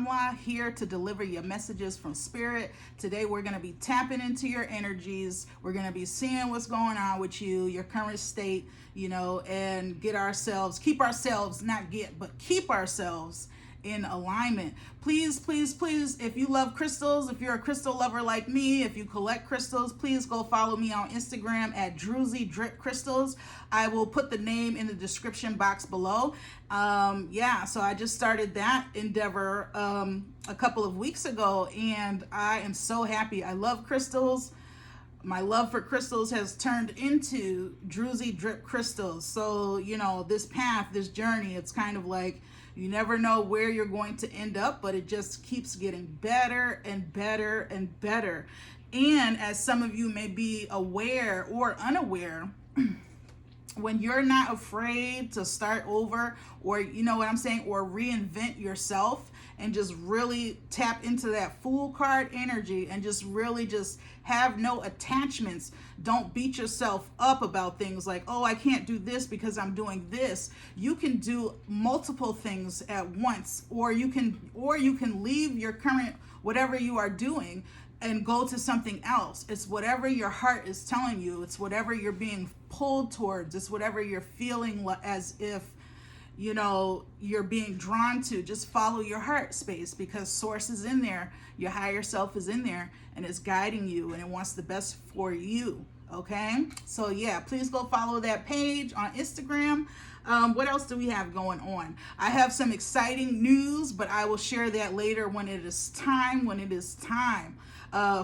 Kamla, here to deliver your messages from spirit. Today we're going to be tapping into your energies. We're going to be seeing what's going on with you, your current state, and keep ourselves in alignment. Please, please, please, if you love crystals, if you're a crystal lover like me, if you collect crystals, please go follow me on Instagram at Druzy Drip Crystals. I will put the name in the description box below. So I just started that endeavor a couple of weeks ago, and I am so happy. I love crystals. My love for crystals has turned into Druzy Drip Crystals. So, this path, this journey, it's kind of like you never know where you're going to end up, but it just keeps getting better and better and better. And as some of you may be aware or unaware, when you're not afraid to start over, or or reinvent yourself, and just really tap into that Fool card energy and just really just have no attachments. Don't beat yourself up about things like, oh, I can't do this because I'm doing this. You can do multiple things at once, or you can leave your current whatever you are doing and go to something else. It's whatever your heart is telling you. It's whatever you're being pulled towards. It's whatever you're feeling as if you're being drawn to. Just follow your heart space, because source is in there, your higher self is in there, and it's guiding you, and it wants the best for you. Okay, so yeah, please go follow that page on Instagram. What else do we have going on? I have some exciting news, but I will share that later when it is time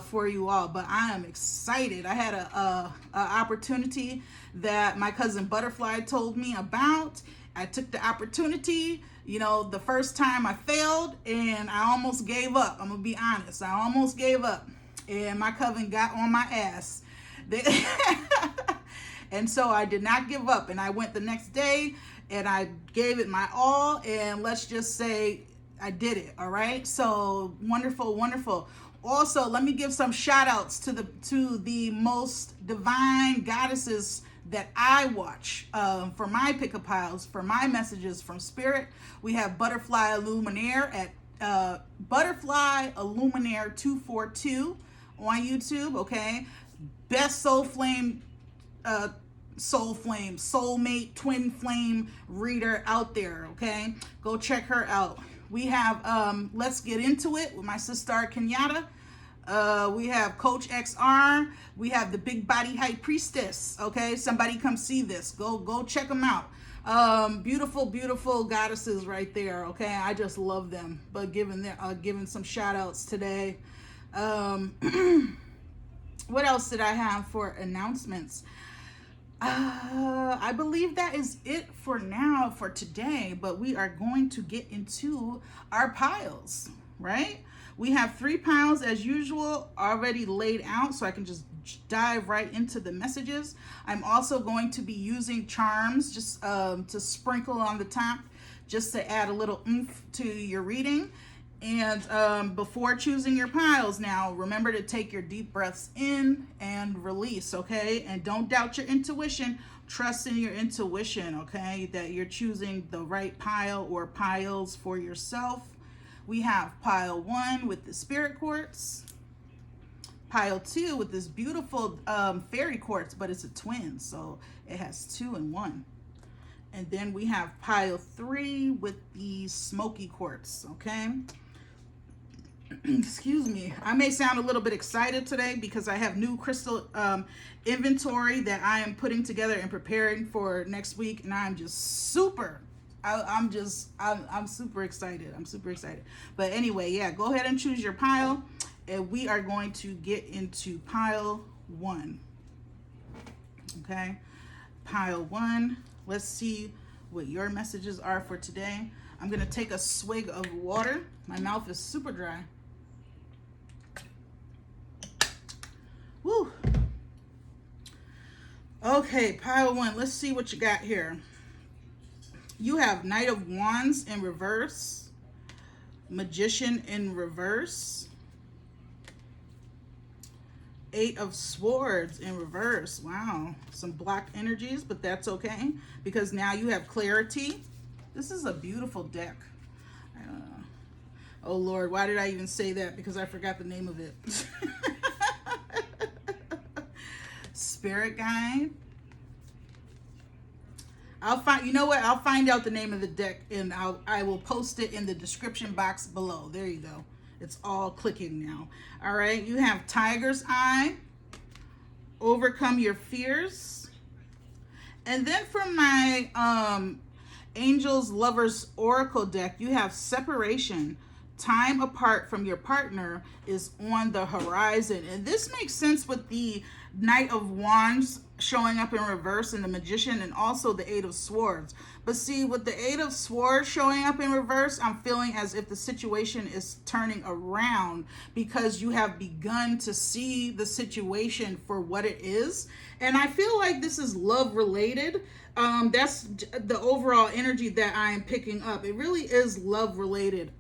for you all. But I am excited. I had a opportunity that my cousin Butterfly told me about. I took the opportunity. The first time I failed and I almost gave up. I'm gonna be honest. I almost gave up, and my coven got on my ass. And so I did not give up, and I went the next day and I gave it my all, and let's just say I did it. All right, so wonderful, wonderful. Also, let me give some shout outs to the most divine goddesses that I watch for my pick-up piles, for my messages from spirit. We have Butterfly Illuminaire at Butterfly Illuminaire 242 on YouTube. Okay, best soulmate, twin flame reader out there. Okay, go check her out. We have Let's Get Into It with my sister Kenyatta. We have Coach XR. We have the Big Body High Priestess. Okay, somebody come see this. Go check them out. Beautiful, beautiful goddesses right there. Okay, I just love them. But giving some shout outs today. What else did I have for announcements? I believe that is it for now, for today, but we are going to get into our piles, right? We have 3 piles as usual already laid out, so I can just dive right into the messages. I'm also going to be using charms just to sprinkle on the top, just to add a little oomph to your reading. And before choosing your piles, now remember to take your deep breaths in and release, okay? And don't doubt your intuition. Trust in your intuition, okay? That you're choosing the right pile or piles for yourself. We have pile 1 with the spirit quartz, pile 2 with this beautiful fairy quartz, but it's a twin, so it has 2 in 1. And then we have pile 3 with the smoky quartz, okay? Excuse me, I may sound a little bit excited today because I have new crystal inventory that I am putting together and preparing for next week, and I'm just super I'm super excited. I'm super excited. But anyway, yeah, go ahead and choose your pile, and we are going to get into pile 1. Okay, pile 1. Let's see what your messages are for today. I'm gonna take a swig of water. My mouth is super dry. Woo. Okay, pile 1. Let's see what you got here. You have Knight of Wands in reverse, Magician in reverse, 8 of Swords in reverse. Wow, some blocked energies, but that's okay because now you have clarity. This is a beautiful deck. Oh Lord, why did I even say that? Because I forgot the name of it. Spirit guide. I'll find, you know what? I'll find out the name of the deck and I will post it in the description box below. There you go. It's all clicking now. All right. You have Tiger's Eye, Overcome Your Fears. And then from my Angels Lovers Oracle deck, you have Separation. Time apart from your partner is on the horizon. And this makes sense with the Knight of Wands showing up in reverse and the Magician, and also the Eight of Swords. But see, with the Eight of Swords showing up in reverse, I'm feeling as if the situation is turning around because you have begun to see the situation for what it is. And I feel like this is love related. That's the overall energy that I am picking up. It really is love related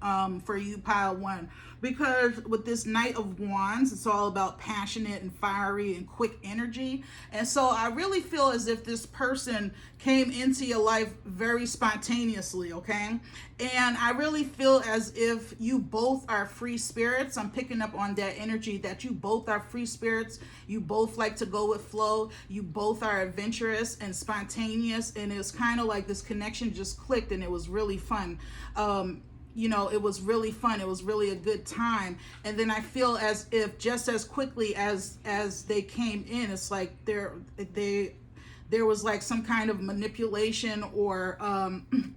for you, pile one, because with this Knight of Wands, it's all about passionate and fiery and quick energy. And so I really feel as if this person came into your life very spontaneously, okay? And I really feel as if you both are free spirits. I'm picking up on that energy that you both are free spirits. You both like to go with flow. You both are adventurous and spontaneous. And it's kind of like this connection just clicked and it was really fun. You know, it was really fun. It was really a good time. And then I feel as if just as quickly as they came in, it's like there was like some kind of manipulation or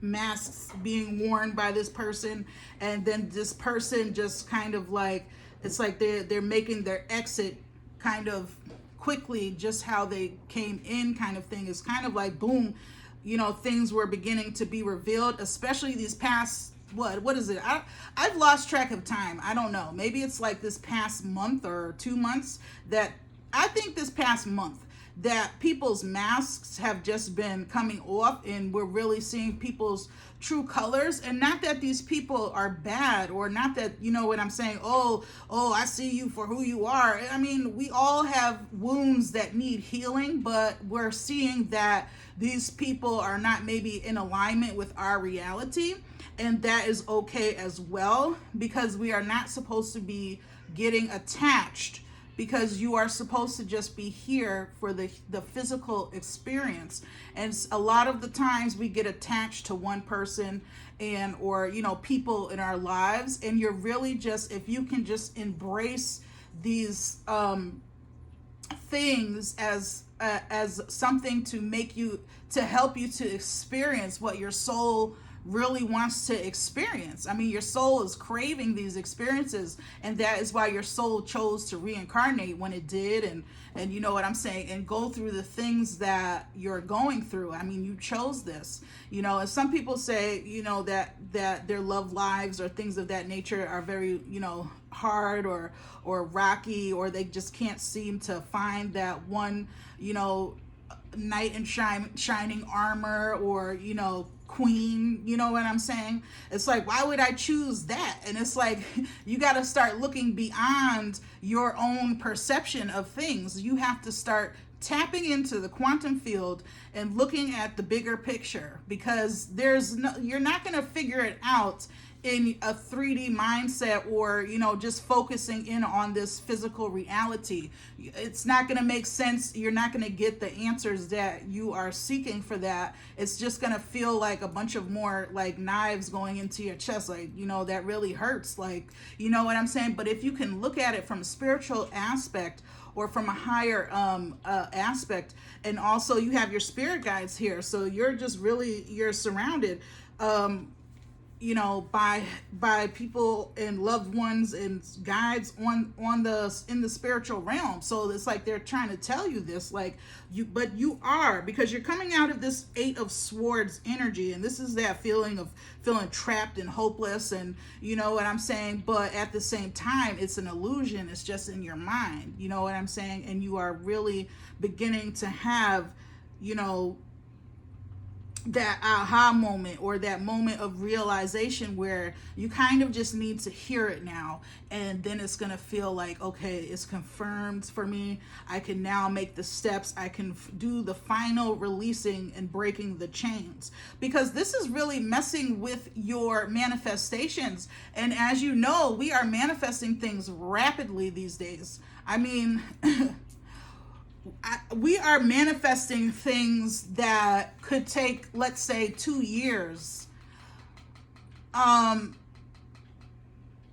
masks being worn by this person. And then this person just kind of like, it's like they're making their exit kind of quickly, just how they came in kind of thing. It's kind of like, boom, you know, things were beginning to be revealed, especially these past, what is it? I've lost track of time. I don't know. Maybe it's like this past month or 2 months that I think this past month that people's masks have just been coming off and we're really seeing people's true colors. And not that these people are bad, or not that, you know what I'm saying, oh, I see you for who you are. I mean, we all have wounds that need healing, but we're seeing that these people are not maybe in alignment with our reality. And that is okay as well, because we are not supposed to be getting attached, because you are supposed to just be here for the physical experience. And a lot of the times we get attached to one person and, or, you know, people in our lives. And you're really just, if you can just embrace these things as something to make you, to help you to experience what your soul really wants to experience. I mean, your soul is craving these experiences, and that is why your soul chose to reincarnate when it did, and you know what I'm saying, and go through the things that you're going through. I mean, you chose this, you know. And some people say, you know, that their love lives or things of that nature are very, you know, hard or rocky, or they just can't seem to find that one, you know, knight in shining armor, or, you know, queen, you know what I'm saying? It's like, why would I choose that? And it's like, you got to start looking beyond your own perception of things. You have to start tapping into the quantum field and looking at the bigger picture, because you're not going to figure it out in a 3D mindset, or, you know, just focusing in on this physical reality. It's not going to make sense. You're not going to get the answers that you are seeking for that. It's just going to feel like a bunch of more like knives going into your chest, like, you know, that really hurts, like, you know what I'm saying? But if you can look at it from a spiritual aspect, or from a higher aspect, and also you have your spirit guides here, so you're just really, you're surrounded you know, by people and loved ones and guides in the spiritual realm. So it's like they're trying to tell you this, like, but you are, because you're coming out of this Eight of Swords energy, and this is that feeling of feeling trapped and hopeless, and you know what I'm saying. But at the same time, it's an illusion. It's just in your mind, you know what I'm saying. And you are really beginning to have, you know, that aha moment or that moment of realization where you kind of just need to hear it now, and then it's going to feel like, okay, it's confirmed for me. I can now make the steps. I can do the final releasing and breaking the chains, because this is really messing with your manifestations. And as you know, we are manifesting things rapidly these days. I mean, we are manifesting things that could take, let's say, 2 years, and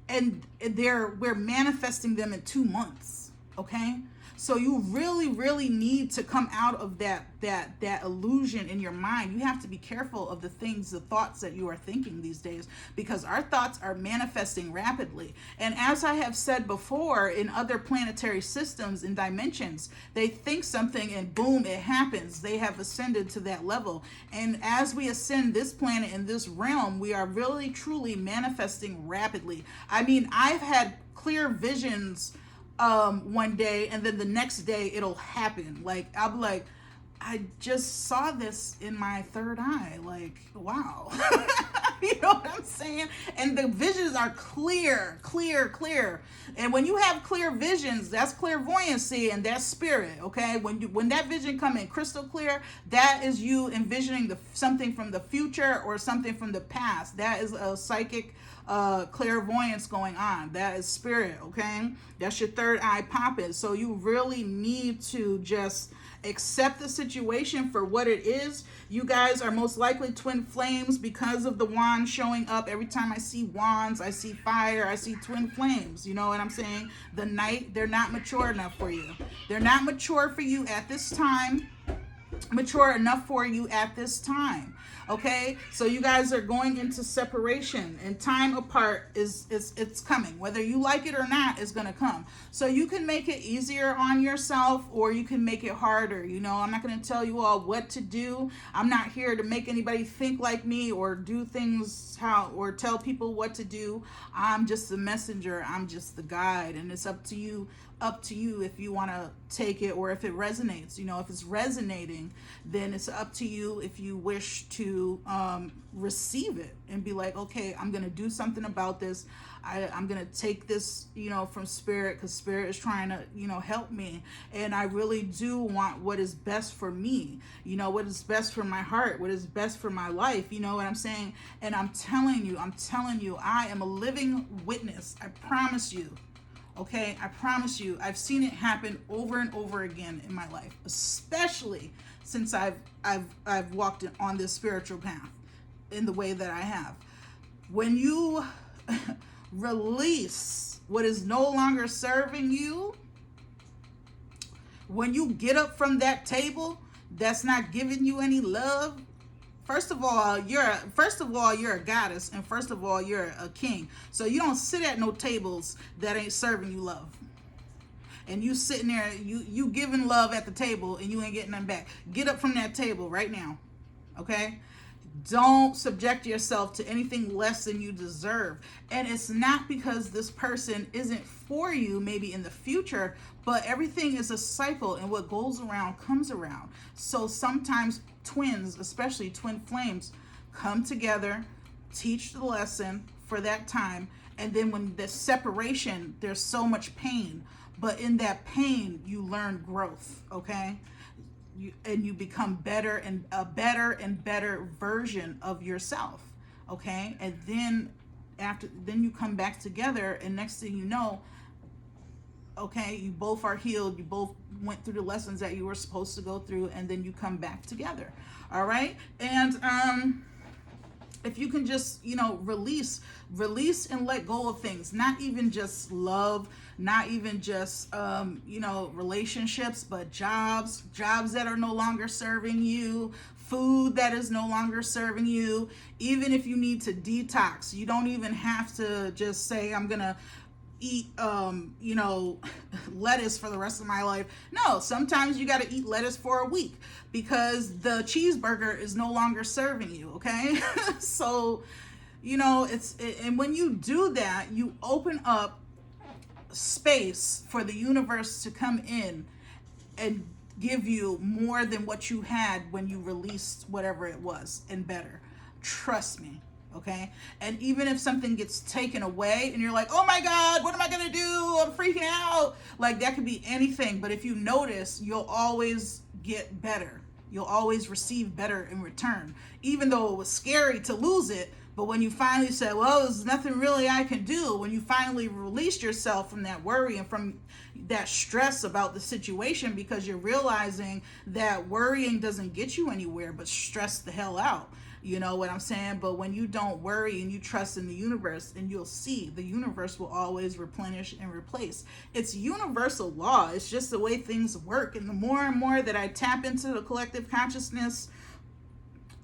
we're manifesting them in 2 months. Okay, so you really need to come out of that illusion in your mind. You have to be careful of the thoughts that you are thinking these days, because our thoughts are manifesting rapidly. And as I have said before, in other planetary systems and dimensions, they think something and boom, it happens. They have ascended to that level. And as we ascend this planet in this realm, we are really truly manifesting rapidly. I mean, I've had clear visions one day, and then the next day it'll happen. Like, I'll be like, I just saw this in my third eye. Like, wow. You know what I'm saying? And the visions are clear. And when you have clear visions, that's clairvoyancy, and that's spirit. Okay, when that vision come in crystal clear, that is you envisioning something from the future or something from the past. That is a psychic clairvoyance going on. That is spirit. Okay, that's your third eye popping. So you really need to just accept the situation for what it is. You guys are most likely twin flames because of the wand showing up. Every time I see wands, I see fire, I see twin flames. You know what I'm saying? The night, they're not mature enough for you. They're not mature for you at this time. Mature enough for you at this time. Okay, so you guys are going into separation, and time apart it's coming. Whether you like it or not, it's gonna come. So you can make it easier on yourself, or you can make it harder. You know, I'm not gonna tell you all what to do. I'm not here to make anybody think like me or do things or tell people what to do. I'm just the messenger. I'm just the guide, and it's up to you if you want to take it, or if it resonates. You know, if it's resonating, then it's up to you if you wish to receive it and be like, okay, I'm gonna do something about this. I'm gonna take this, you know, from spirit, because spirit is trying to, you know, help me, and I really do want what is best for me. You know, what is best for my heart, what is best for my life. You know what I'm saying? And I'm telling you, I am a living witness. I promise you. Okay, I promise you, I've seen it happen over and over again in my life, especially since I've walked on this spiritual path in the way that I have. When you release what is no longer serving you, when you get up from that table that's not giving you any love, First of all, you're a goddess, and first of all, you're a king. So you don't sit at no tables that ain't serving you love. And you sitting there, you giving love at the table, and you ain't getting nothing back. Get up from that table right now, okay? Don't subject yourself to anything less than you deserve. And it's not because this person isn't for you maybe in the future, but everything is a cycle, and what goes around comes around. So sometimes twins, especially twin flames, come together, teach the lesson for that time, and then when the separation, there's so much pain, but in that pain you learn growth. Okay, you become better, and a better version of yourself. Okay, and then then you come back together, and next thing you know, okay, you both are healed, you both went through the lessons that you were supposed to go through, and then you come back together. All right, and if you can just, you know, release and let go of things, not even just love, not even just you know, relationships, but jobs that are no longer serving you, food that is no longer serving you. Even if you need to detox, you don't even have to just say, I'm gonna eat you know, lettuce for the rest of my life. No, sometimes you got to eat lettuce for a week because the cheeseburger is no longer serving you. Okay. So, you know, and when you do that, you open up space for the universe to come in and give you more than what you had when you released whatever it was, and better. Trust me. Okay. And even if something gets taken away and you're like, oh my God, what am I going to do? I'm freaking out. Like, that could be anything. But if you notice, you'll always get better. You'll always receive better in return, even though it was scary to lose it. But when you finally said, well, there's nothing really I can do, when you finally released yourself from that worry and from that stress about the situation, because you're realizing that worrying doesn't get you anywhere but stress the hell out. You know what I'm saying? But when you don't worry and you trust in the universe, and you'll see the universe will always replenish and replace. It's universal law. It's just the way things work. And the more and more that I tap into the collective consciousness,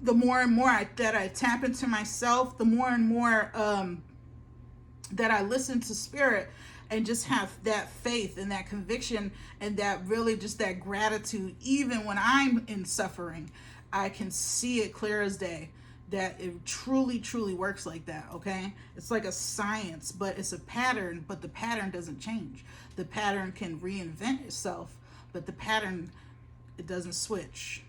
the more and more that I tap into myself, the more and more that I listen to spirit and just have that faith and that conviction and that really just that gratitude, even when I'm in suffering, I can see it clear as day that it truly, truly works like that, okay? It's like a science, but it's a pattern, but the pattern doesn't change. The pattern can reinvent itself, but the pattern, it doesn't switch,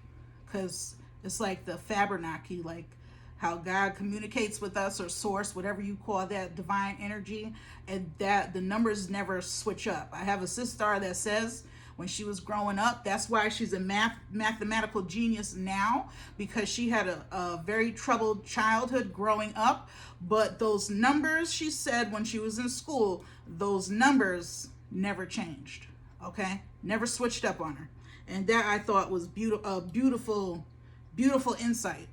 because it's like the Fibonacci, like how God communicates with us, or source, whatever you call that, divine energy, and that the numbers never switch up. I have a sister that says when she was growing up, that's why she's a mathematical genius now, because she had a very troubled childhood growing up. But those numbers, she said, when she was in school, those numbers never changed, okay? Never switched up on her. And that, I thought, was beautiful insight.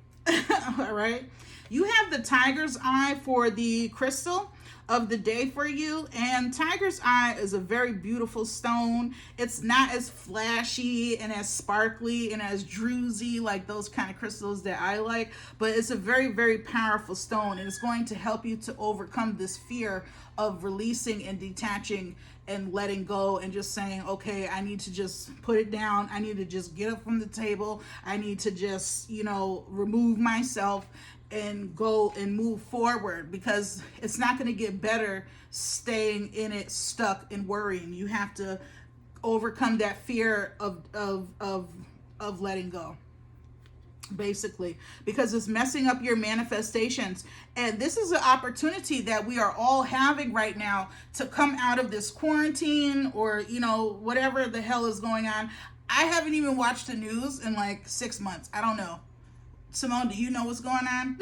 All right. You have the tiger's eye for the crystal of the day for you. And tiger's eye is a very beautiful stone. It's not as flashy and as sparkly and as druzy like those kind of crystals that I like, but it's a very, very powerful stone, and it's going to help you to overcome this fear of releasing and detaching and letting go, and just saying, okay, I need to just put it down. I need to just get up from the table. I need to just, remove myself and go and move forward, because it's not going to get better staying in it, stuck and worrying. You have to overcome that fear of letting go, basically, because it's messing up your manifestations. And this is an opportunity that we are all having right now to come out of this quarantine, or whatever the hell is going on. I haven't even watched the news in like 6 months. I don't know. Simone, do you know what's going on?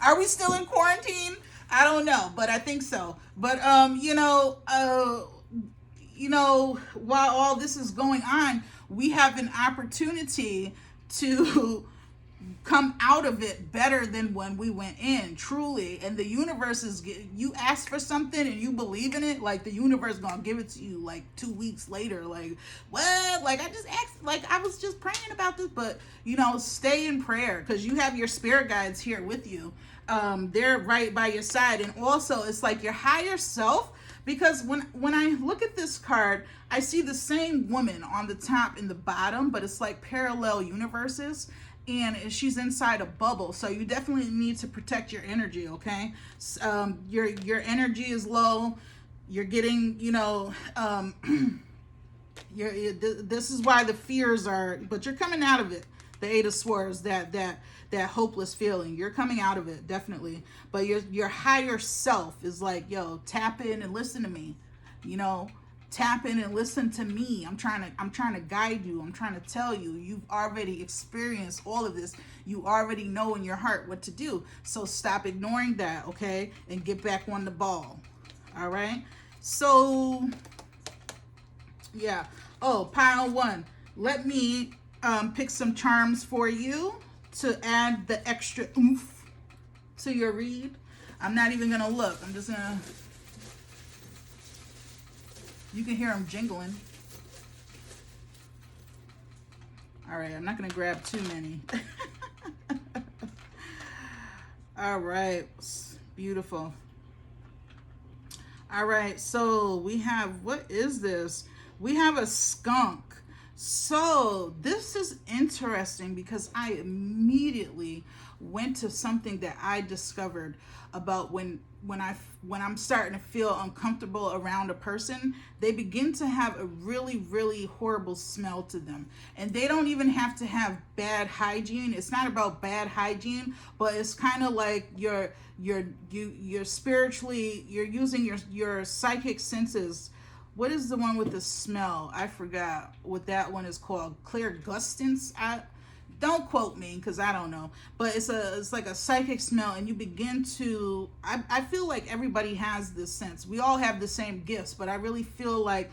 Are we still in quarantine? I don't know, but I think so. But while all this is going on, we have an opportunity to come out of it better than when we went in, truly. And the universe is, you ask for something and you believe in it, like the universe gonna give it to you like 2 weeks later. Like, well, like I just asked, like I was just praying about this. But stay in prayer, because you have your spirit guides here with you. They're right by your side. And also, it's like your higher self, because when I look at this card, I see the same woman on the top and the bottom, but it's like parallel universes, and she's inside a bubble. So you definitely need to protect your energy, okay? Your energy is low. You're getting, this is why the fears are, but you're coming out of it. The Eight of Swords, that hopeless feeling, you're coming out of it, definitely. But your higher self is like, yo, tap in and listen to me. Tap in and listen to me. I'm trying to guide you. I'm trying to tell you. You've already experienced all of this. You already know in your heart what to do. So stop ignoring that, okay? And get back on the ball. All right? So, yeah. Oh, pile one. Let me pick some charms for you to add the extra oomph to your read. I'm not even going to look. I'm just going to... You can hear them jingling. All right, I'm not going to grab too many. All right, beautiful. All right, so we have, what is this? We have a skunk. So this is interesting, because I immediately went to something that I discovered about when I'm starting to feel uncomfortable around a person, they begin to have a really, really horrible smell to them. And they don't even have to have bad hygiene. It's not about bad hygiene, but it's kind of like you're spiritually, you're using your psychic senses. What is the one with the smell? I forgot what that one is called. Clairgustance. Don't quote me because I don't know, but it's like a psychic smell, and you begin to, I feel like everybody has this sense. We all have the same gifts, but I really feel like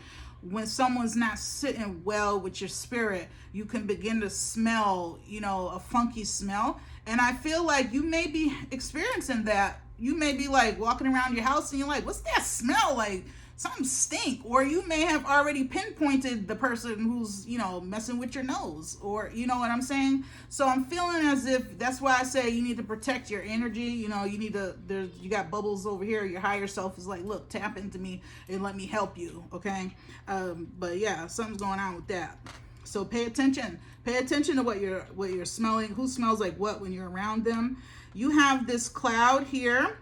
when someone's not sitting well with your spirit, you can begin to smell, a funky smell. And I feel like you may be experiencing that. You may be like walking around your house and you're like, what's that smell like? Something stink. Or you may have already pinpointed the person who's, messing with your nose, or you know what I'm saying? So I'm feeling as if, that's why I say you need to protect your energy. You need to, you got bubbles over here. Your higher self is like, look, tap into me and let me help you. Okay. But yeah, something's going on with that. So pay attention to what you're smelling, who smells like what when you're around them. You have this cloud here.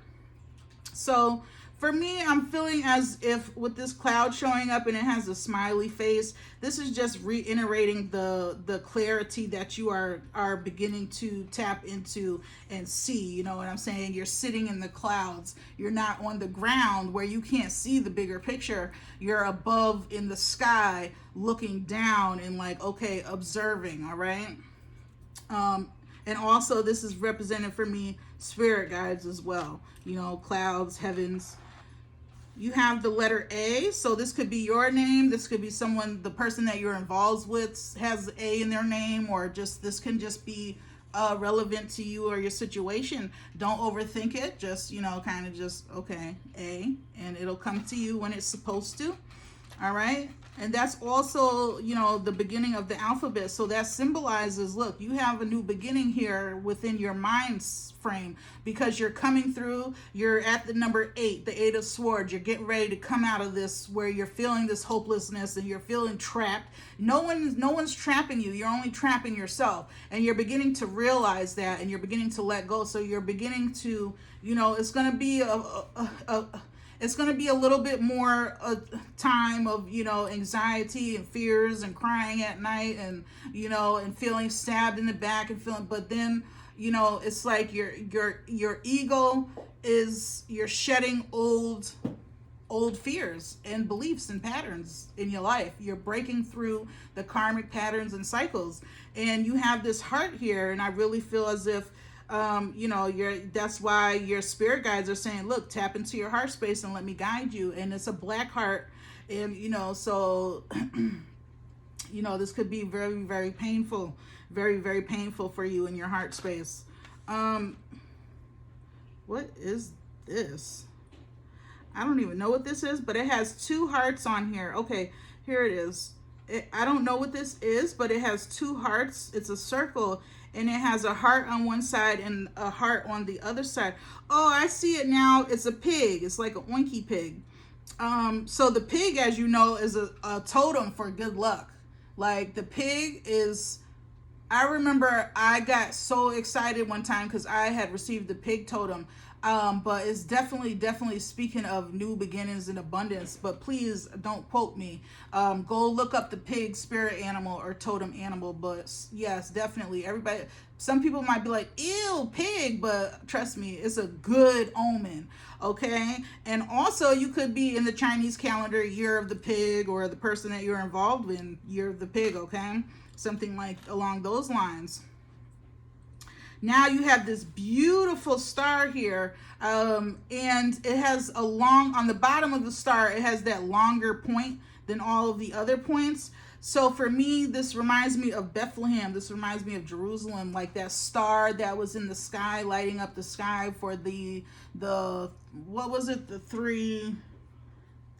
So for me, I'm feeling as if with this cloud showing up and it has a smiley face, this is just reiterating the clarity that you are beginning to tap into and see. You know what I'm saying? You're sitting in the clouds. You're not on the ground where you can't see the bigger picture. You're above in the sky looking down and like, okay, observing, all right? And also this is represented for me spirit guides as well. Clouds, heavens. You have the letter A, so this could be your name. This could be the person that you're involved with has A in their name, or this can just be relevant to you or your situation. Don't overthink it. Just, kind of just, okay, A, and it'll come to you when it's supposed to. All right. And that's also, the beginning of the alphabet. So that symbolizes, look, you have a new beginning here within your mind frame, because you're coming through, you're at the number 8, the 8 of swords. You're getting ready to come out of this where you're feeling this hopelessness and you're feeling trapped. No one's trapping you. You're only trapping yourself. And you're beginning to realize that, and you're beginning to let go. So you're beginning to, it's going to be it's going to be a little bit more a time of, anxiety and fears and crying at night and, and feeling stabbed in the back and feeling, but then, it's like your ego is, you're shedding old fears and beliefs and patterns in your life. You're breaking through the karmic patterns and cycles, and you have this heart here. And I really feel as if, that's why your spirit guides are saying, look, tap into your heart space and let me guide you. And it's a black heart. And, so, this could be very, very painful, very, very painful for you in your heart space. What is this? I don't even know what this is, but it has 2 hearts on here. Okay, here it is. I don't know what this is, but it has 2 hearts. It's a circle. And it has a heart on one side and a heart on the other side. Oh, I see it now. It's a pig. It's like an oinky pig. So the pig, as you know, is a totem for good luck. Like the pig is, I remember I got so excited one time because I had received the pig totem. But it's definitely speaking of new beginnings and abundance. But please don't quote me. Go look up the pig spirit animal or totem animal. But yes, definitely. Everybody, some people might be like, ew, pig, but trust me, it's a good omen. Okay. And also you could be in the Chinese calendar, year of the pig, or the person that you're involved in, year of the pig. Okay. Something like along those lines. Now you have this beautiful star here, and it has on the bottom of the star, it has that longer point than all of the other points. So for me, this reminds me of Bethlehem. This reminds me of Jerusalem, like that star that was in the sky, lighting up the sky for the what was it? The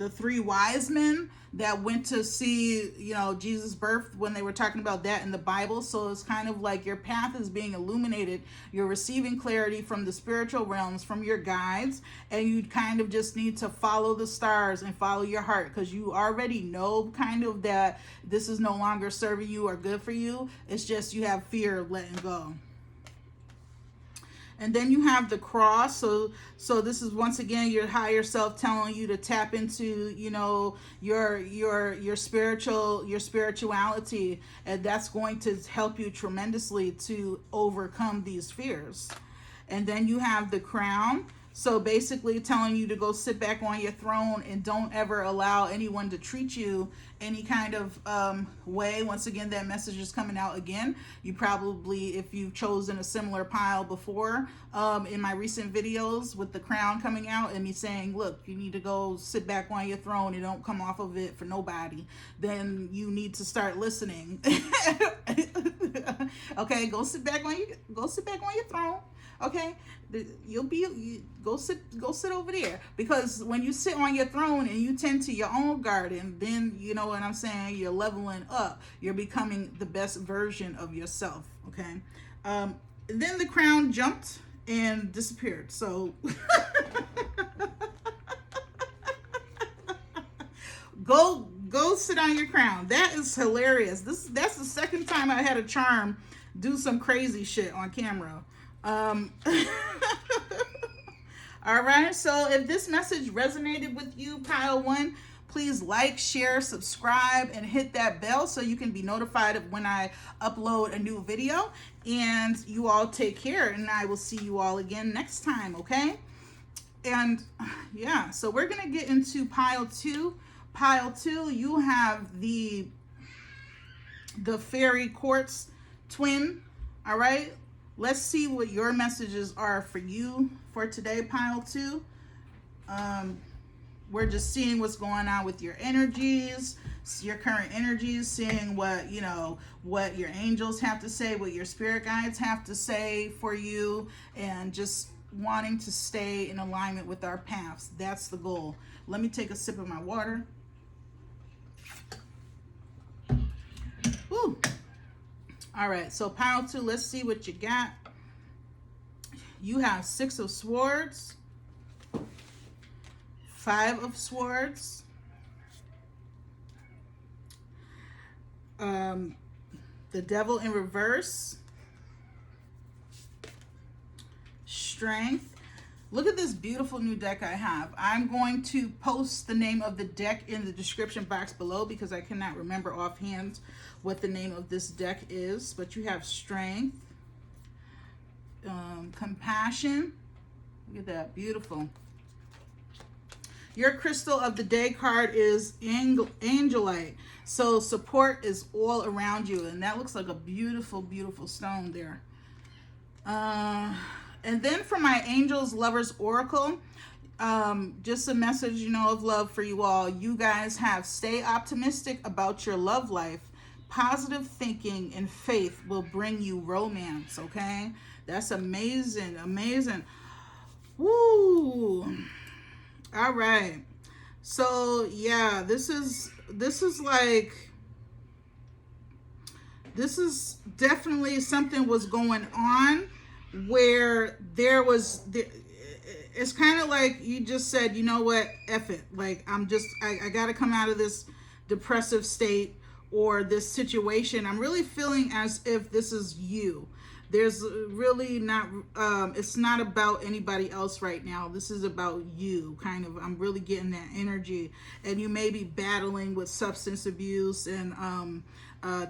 three wise men that went to see, Jesus' birth, when they were talking about that in the Bible. So it's kind of like your path is being illuminated. You're receiving clarity from the spiritual realms, from your guides, and you kind of just need to follow the stars and follow your heart, because you already know kind of that this is no longer serving you or good for you. It's just you have fear of letting go. And then you have the cross. So this is once again your higher self telling you to tap into, you know, your spirituality, and that's going to help you tremendously to overcome these fears. And then you have the crown. So basically telling you to go sit back on your throne and don't ever allow anyone to treat you any kind of way. Once again, that message is coming out again. You probably, if you've chosen a similar pile before, in my recent videos with the crown coming out and me saying, look, you need to go sit back on your throne and don't come off of it for nobody, then you need to start listening. Okay, go sit back on your throne. Okay, go sit over there, because when you sit on your throne and you tend to your own garden, then you know what I'm saying, you're leveling up, you're becoming the best version of yourself. Okay, then the crown jumped and disappeared. So go sit on your crown. That is hilarious. That's the second time I had a charm do some crazy shit on camera. All right, so if this message resonated with you, pile 1, please like, share, subscribe, and hit that bell so you can be notified of when I upload a new video. And you all take care, and I will see you all again next time. Okay, and yeah, so we're gonna get into pile 2. Pile 2, you have the fairy quartz twin. All right, let's see what your messages are for you for today, pile 2. We're just seeing what's going on with your energies, your current energies, seeing what, you know, what your angels have to say, what your spirit guides have to say for you, and just wanting to stay in alignment with our paths. That's the goal. Let me take a sip of my water. Woo. All right, so pile 2, let's see what you got. You have 6 of Swords, 5 of Swords, the Devil in reverse, Strength. Look at this beautiful new deck I have. I'm going to post the name of the deck in the description box below because I cannot remember offhand what the name of this deck is. But you have Strength, Compassion. Look at that, beautiful. Your crystal of the day card is Angelite. So support is all around you, and that looks like a beautiful, beautiful stone there. And then for my Angels Lovers Oracle, just a message, you know, of love for you all. You guys have stay optimistic about your love life. Positive thinking and faith will bring you romance, okay? That's amazing, amazing. Woo! All right. So, yeah, this is definitely something was going on where it's kind of like you just said, you know what, F it. Like, I got to come out of this depressive state or this situation. I'm really feeling as if this is you. There's really not, it's not about anybody else right now. This is about you, kind of. I'm really getting that energy. And you may be battling with substance abuse and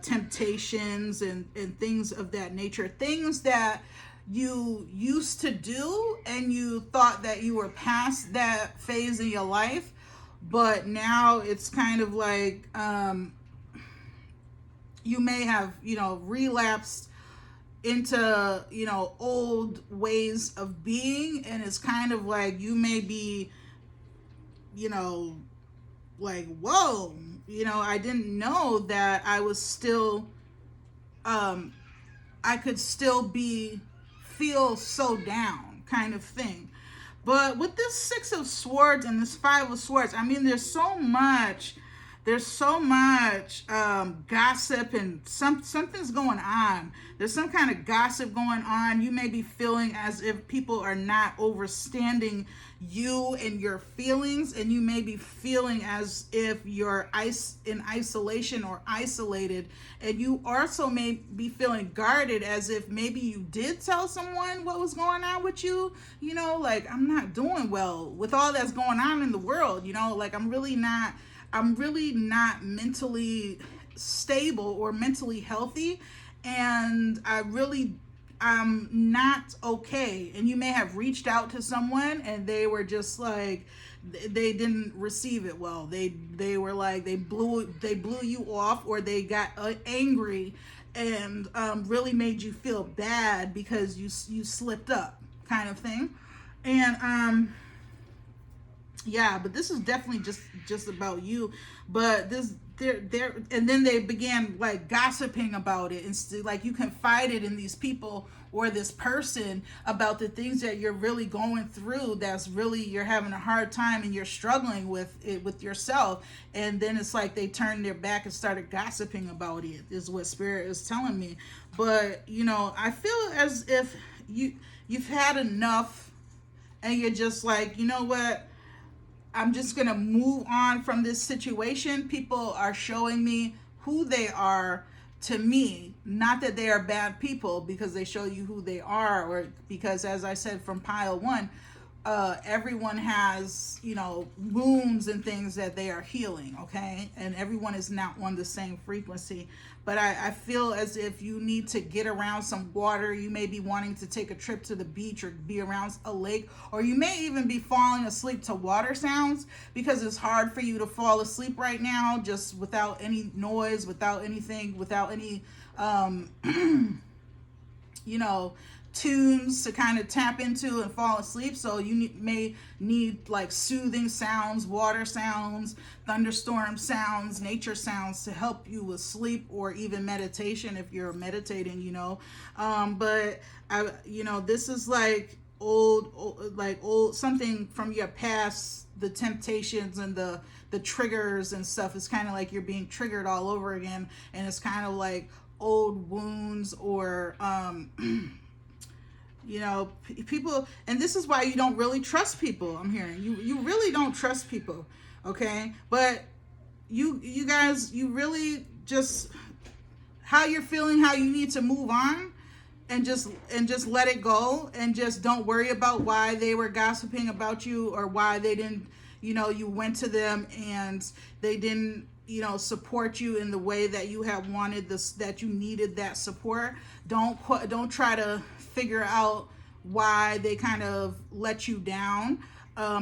temptations and things of that nature. Things that you used to do and you thought that you were past that phase in your life. But now it's kind of like you may have, you know, relapsed into, you know, old ways of being, and it's kind of like you may be, you know, like, whoa, you know, I didn't know that I was still I could still feel so down, kind of thing. But with this 6 of Swords and this 5 of Swords, I mean, there's so much there's so much gossip, and something's going on. There's some kind of gossip going on. You may be feeling as if people are not understanding you and your feelings, and you may be feeling as if you're in isolation or isolated, and you also may be feeling guarded, as if maybe you did tell someone what was going on with you, like, I'm not doing well with all that's going on in the world, like, I'm really not mentally stable or mentally healthy, and I'm not okay. And you may have reached out to someone and they were just like, they didn't receive it well. They were like, they blew you off, or they got angry and really made you feel bad because you slipped up, kind of thing. And yeah, but this is definitely just about you. But and then they began like gossiping about it, and like you confided in these people or this person about the things that you're really going through, that's really, you're having a hard time and you're struggling with it with yourself. And then it's like they turned their back and started gossiping about it, is what Spirit is telling me. But I feel as if you've had enough, and you're just like, you know what, I'm just going to move on from this situation. People are showing me who they are to me, not that they are bad people because they show you who they are, or because, as I said from pile 1, everyone has, wounds and things that they are healing, okay? And everyone is not on the same frequency. But I feel as if you need to get around some water. You may be wanting to take a trip to the beach or be around a lake, or you may even be falling asleep to water sounds, because it's hard for you to fall asleep right now just without any noise, without anything, without any, tunes to kind of tap into and fall asleep. So you may need like soothing sounds, water sounds, thunderstorm sounds, nature sounds to help you with sleep, or even meditation if you're meditating, but this is like old something from your past. The temptations and the triggers and stuff is kind of like you're being triggered all over again, and it's kind of like old wounds, or people. And this is why you don't really trust people. I'm hearing you really don't trust people, okay? But you guys, you really just, how you're feeling, how you need to move on, and just let it go, and just don't worry about why they were gossiping about you, or why they didn't, you went to them and they didn't, support you in the way that you have wanted this, that you needed that support. Don't try to figure out why they kind of let you down,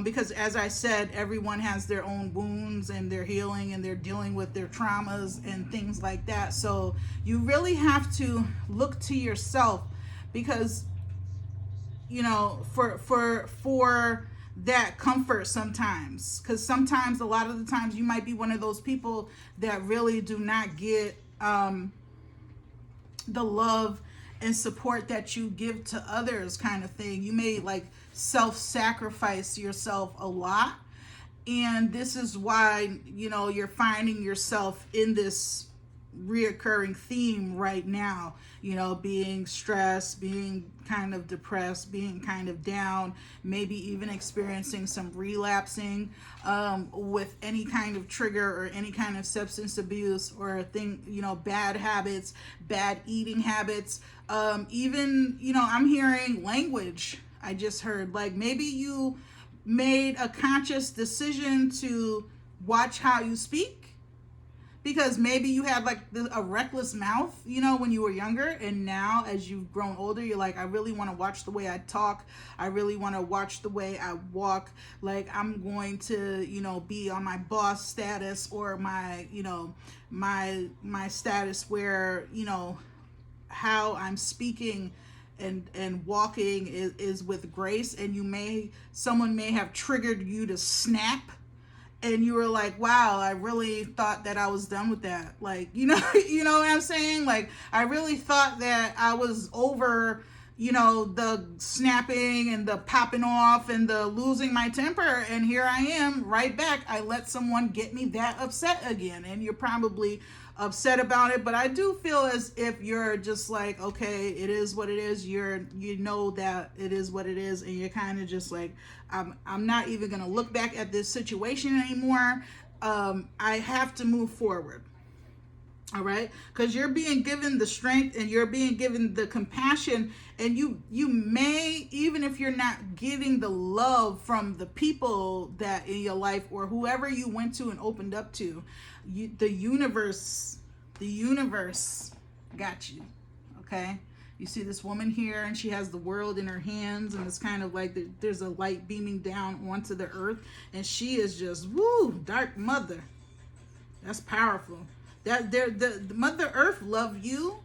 because, as I said, everyone has their own wounds, and they're healing, and they're dealing with their traumas and things like that. So you really have to look to yourself, because for that comfort sometimes, because sometimes, a lot of the times, you might be one of those people that really do not get the love and support that you give to others, kind of thing. You may like self-sacrifice yourself a lot, and this is why you're finding yourself in this reoccurring theme right now, being stressed, being kind of depressed, being kind of down, maybe even experiencing some relapsing with any kind of trigger, or any kind of substance abuse, or bad habits, bad eating habits, even I'm hearing language. I just heard, like, maybe you made a conscious decision to watch how you speak, because maybe you had like a reckless mouth, when you were younger, and now as you've grown older, you're like, I really want to watch the way I talk. I really want to watch the way I walk. Like, I'm going to, be on my boss status, or my, my status where, how I'm speaking and walking is with grace. And someone may have triggered you to snap, and you were like, wow, I really thought that I was done with that. Like, you know what I'm saying? Like, I really thought that I was over, the snapping and the popping off and the losing my temper, and here I am right back. I let someone get me that upset again, and you're probably upset about it, but I do feel as if you're just like, okay, it is what it is. You know that it is what it is, and you're kind of just like, I'm not even gonna look back at this situation anymore. I have to move forward. All right, because you're being given the strength and you're being given the compassion, and you may, even if you're not getting the love from the people that in your life or whoever you went to and opened up to, the universe got you. Okay, you see this woman here, and she has the world in her hands, and it's kind of like there's a light beaming down onto the earth, and she is just, woo, dark mother. That's powerful. That the Mother Earth love you.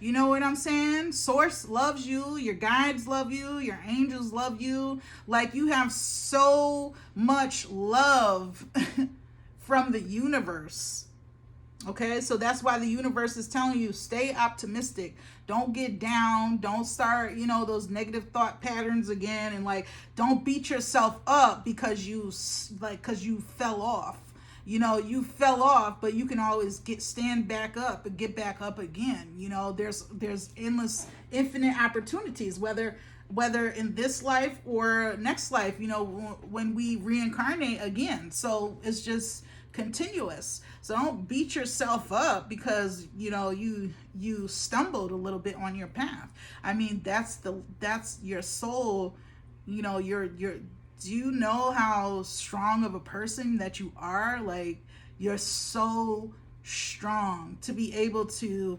You know what I'm saying? Source loves you. Your guides love you. Your angels love you. Like, you have so much love from the universe. Okay, so that's why the universe is telling you, stay optimistic. Don't get down. Don't start, those negative thought patterns again, and like, don't beat yourself up because you fell off. You fell off, but you can always stand back up and get back up again. There's infinite opportunities, whether in this life or next life, when we reincarnate again. So it's just continuous. So don't beat yourself up because, you stumbled a little bit on your path. I mean, that's your soul, do you know how strong of a person that you are? Like, you're so strong to be able to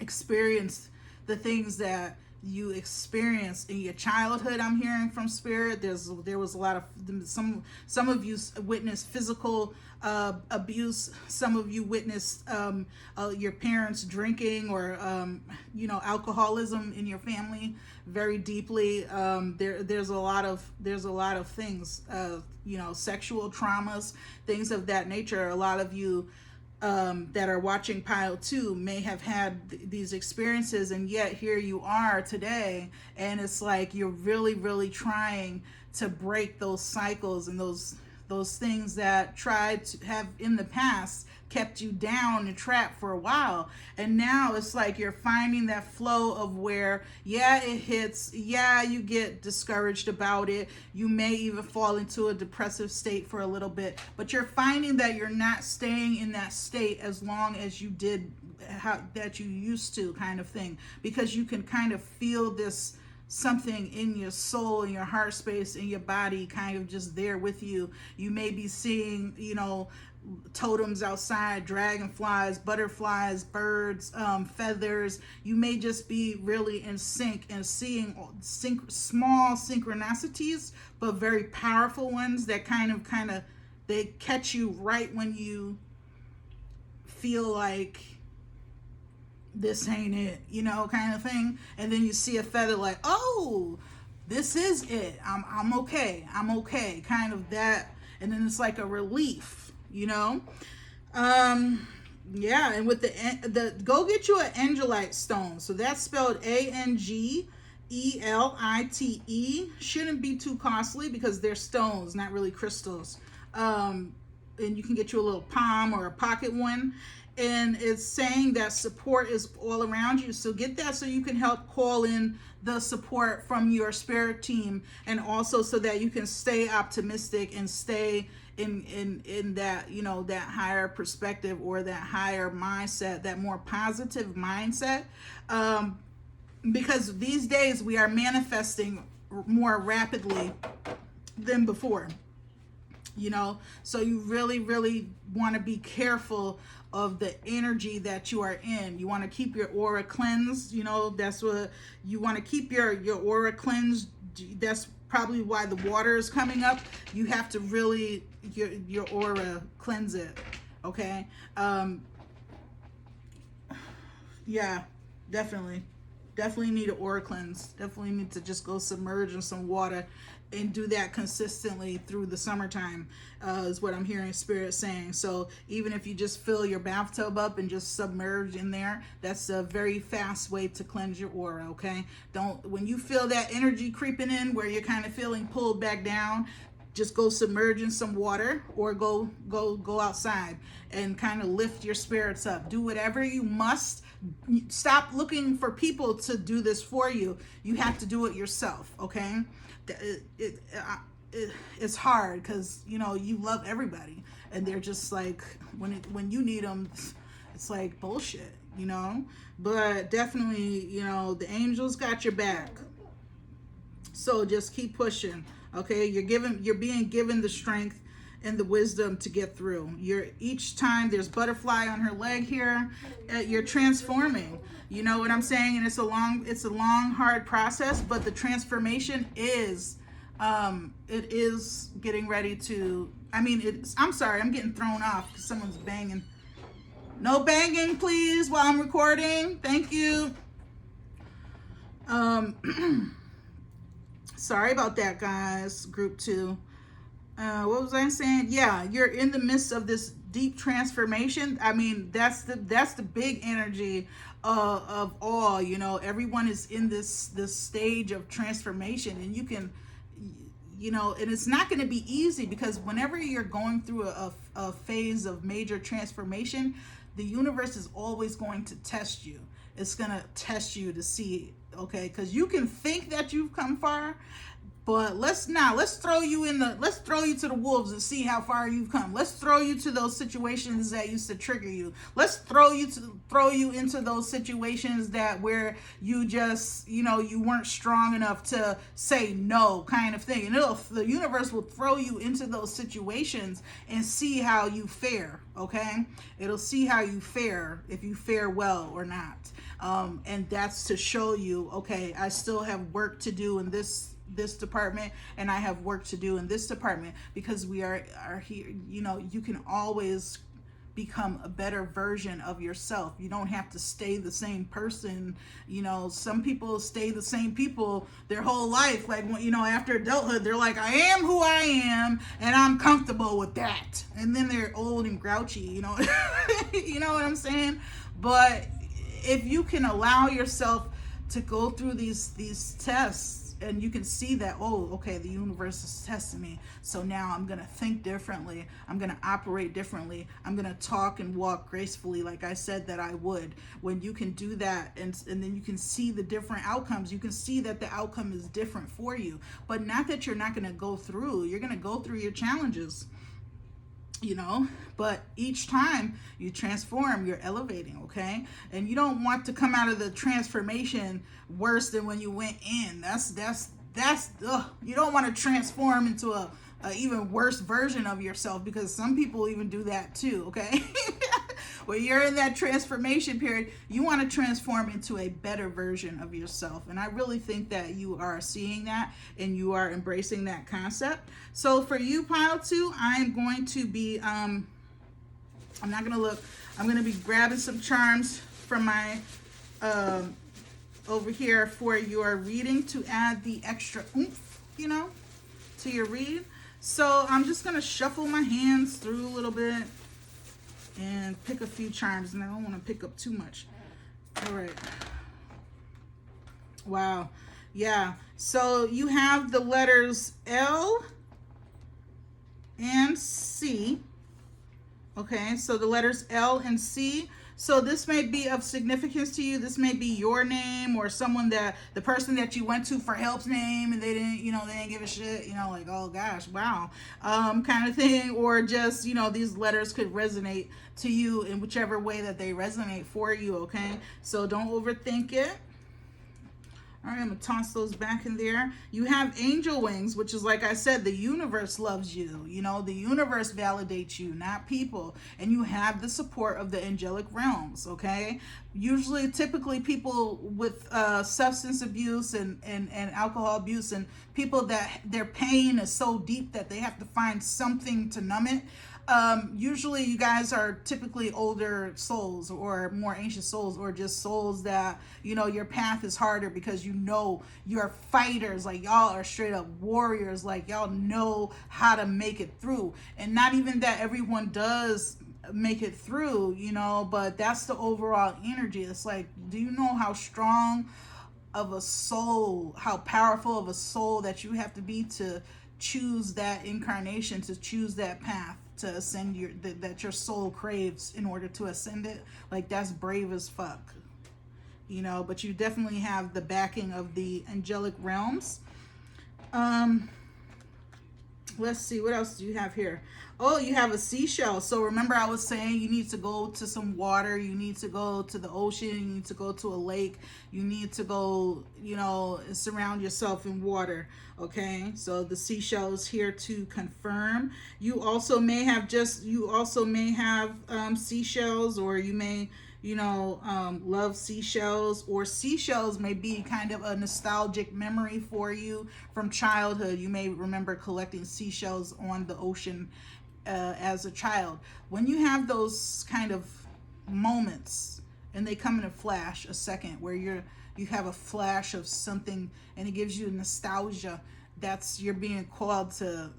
experience the things that you experienced in your childhood. I'm hearing from spirit. There was a lot of some of you witnessed physical abuse. Some of you witnessed your parents drinking or alcoholism in your family very deeply. There's a lot of things, sexual traumas, things of that nature. A lot of you that are watching Pile 2 may have had these experiences, and yet here you are today, and it's like you're really, really trying to break those cycles and those things that tried to have in the past kept you down and trapped for a while. And now it's like you're finding that flow of where, yeah, it hits, yeah, you get discouraged about it, you may even fall into a depressive state for a little bit, but you're finding that you're not staying in that state as long as you did that you used to, kind of thing, because you can kind of feel this something in your soul, in your heart space, in your body, kind of just there with you. You may be seeing, totems outside, dragonflies, butterflies, birds, feathers. You may just be really in sync and seeing small synchronicities, but very powerful ones that kind of they catch you right when you feel like this ain't it, kind of thing. And then you see a feather, like, oh, this is it. I'm okay, kind of that. And then it's like a relief, yeah. And with the go get you an Angelite stone. So that's spelled Angelite. Shouldn't be too costly because they're stones, not really crystals. And you can get you a little palm or a pocket one. And it's saying that support is all around you. So get that so you can help call in the support from your spirit team, and also so that you can stay optimistic and stay in that, that higher perspective or that higher mindset, that more positive mindset. Because these days we are manifesting more rapidly than before. So you really, really want to be careful of the energy that you are in. You want to keep your aura cleansed. That's what you want to keep your aura cleansed. That's probably why the water is coming up. You have to really your aura cleanse it. Okay. Yeah, definitely need an aura cleanse. Definitely need to just go submerge in some water and do that consistently through the summertime, is what I'm hearing Spirit saying. So even if you just fill your bathtub up and just submerge in there, that's a very fast way to cleanse your aura, okay? When you feel that energy creeping in where you're kind of feeling pulled back down, just go submerge in some water, or go outside and kind of lift your spirits up. Do whatever you must. Stop looking for people to do this for you. You have to do it yourself, okay? It's hard because, you know, you love everybody, and they're just like, when you need them, it's like bullshit, you know? But definitely, you know, the angels got your back. So just keep pushing, okay? You're being given the strength and the wisdom to get through. Each time there's butterfly on her leg here, you're transforming. You know what I'm saying? And it's a long, hard process, but the transformation is, it is getting ready to, I'm sorry, I'm getting thrown off because someone's banging. No banging, please, while I'm recording. Thank you. Sorry about that, guys. Group 2. What was I saying? Yeah, you're in the midst of this deep transformation. I mean, that's the big energy of all. You know, everyone is in this stage of transformation, and you can, you know, and it's not going to be easy, because whenever you're going through a phase of major transformation, the universe is always going to test you. It's going to test you to see, okay, because you can think that you've come far, but let's throw you to the wolves and see how far you've come. Let's throw you to those situations that used to trigger you. Let's throw you into those situations where you just, you know, you weren't strong enough to say no, kind of thing. And the universe will throw you into those situations and see how you fare, okay? It'll see how you fare, if you fare well or not. And that's to show you, okay, I still have work to do in this department, and I have work to do in this department, because we are here. You know, you can always become a better version of yourself. You don't have to stay the same person. You know, some people stay the same people their whole life. Like, you know, after adulthood, they're like, I am who I am, and I'm comfortable with that. And then they're old and grouchy, you know. You know what I'm saying? But if you can allow yourself to go through these tests, and you can see that, oh, okay, the universe is testing me, so now I'm gonna think differently, I'm gonna operate differently, I'm gonna talk and walk gracefully like I said that I would. When you can do that, and then you can see the different outcomes, you can see that the outcome is different for you. But not that you're not gonna go through, you're gonna go through your challenges, you know, but each time you transform, you're elevating, okay? And you don't want to come out of the transformation worse than when you went in. That's you don't want to transform into a even worse version of yourself, because some people even do that too, okay? When you're in that transformation period, you want to transform into a better version of yourself. And I really think that you are seeing that, and you are embracing that concept. So for you, pile 2, I'm going to be, I'm not going to look, I'm going to be grabbing some charms from my, over here for your reading, to add the extra oomph, you know, to your read. So I'm just going to shuffle my hands through a little bit and pick a few charms, and I don't want to pick up too much. All right. Wow. Yeah. So you have the letters L and C. Okay. So the letters L and C. So this may be of significance to you. This may be your name, or the person that you went to for help's name, and they didn't give a shit, you know, like, oh gosh, wow, kind of thing. Or just, you know, these letters could resonate to you in whichever way that they resonate for you, okay? So don't overthink it. All right, I'm gonna toss those back in there. You have angel wings, which is, like I said, the universe loves you. You know, the universe validates you, not people. And you have the support of the angelic realms, okay? Usually, typically, people with substance abuse and alcohol abuse, and people that their pain is so deep that they have to find something to numb it, Usually you guys are typically older souls or more ancient souls, or just souls that, you know, your path is harder because, you know, you're fighters. Like, y'all are straight up warriors. Like, y'all know how to make it through. And not even that everyone does make it through, you know, but that's the overall energy. It's like, do you know how strong of a soul, how powerful of a soul that you have to be to choose that incarnation, to choose that path to ascend that your soul craves in order to ascend it? Like, that's brave as fuck, you know. But you definitely have the backing of the angelic realms. Let's see, what else do you have here? Oh, you have a seashell. So remember, I was saying you need to go to some water, you need to go to the ocean, you need to go to a lake, you need to go, you know, surround yourself in water. Okay, so the seashell is here to confirm. You also may have seashells, or you may, you know, love seashells, or seashells may be kind of a nostalgic memory for you from childhood. You may remember collecting seashells on the ocean as a child. When you have those kind of moments, and they come in a flash, a second, where you have a flash of something and it gives you nostalgia, that's, you're being called to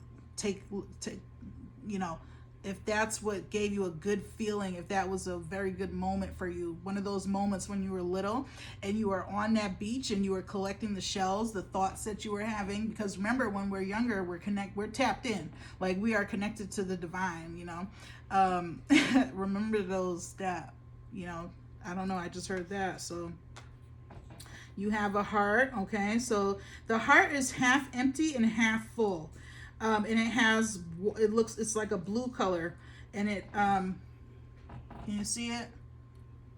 you know, if that's what gave you a good feeling, if that was a very good moment for you, one of those moments when you were little and you were on that beach and you were collecting the shells, the thoughts that you were having. Because remember, when we're younger, we're tapped in, like we are connected to the divine, you know. Remember those that, you know, I don't know, I just heard that. So you have a heart. Okay, so the heart is half empty and half full. And it's like a blue color, and it can you see it?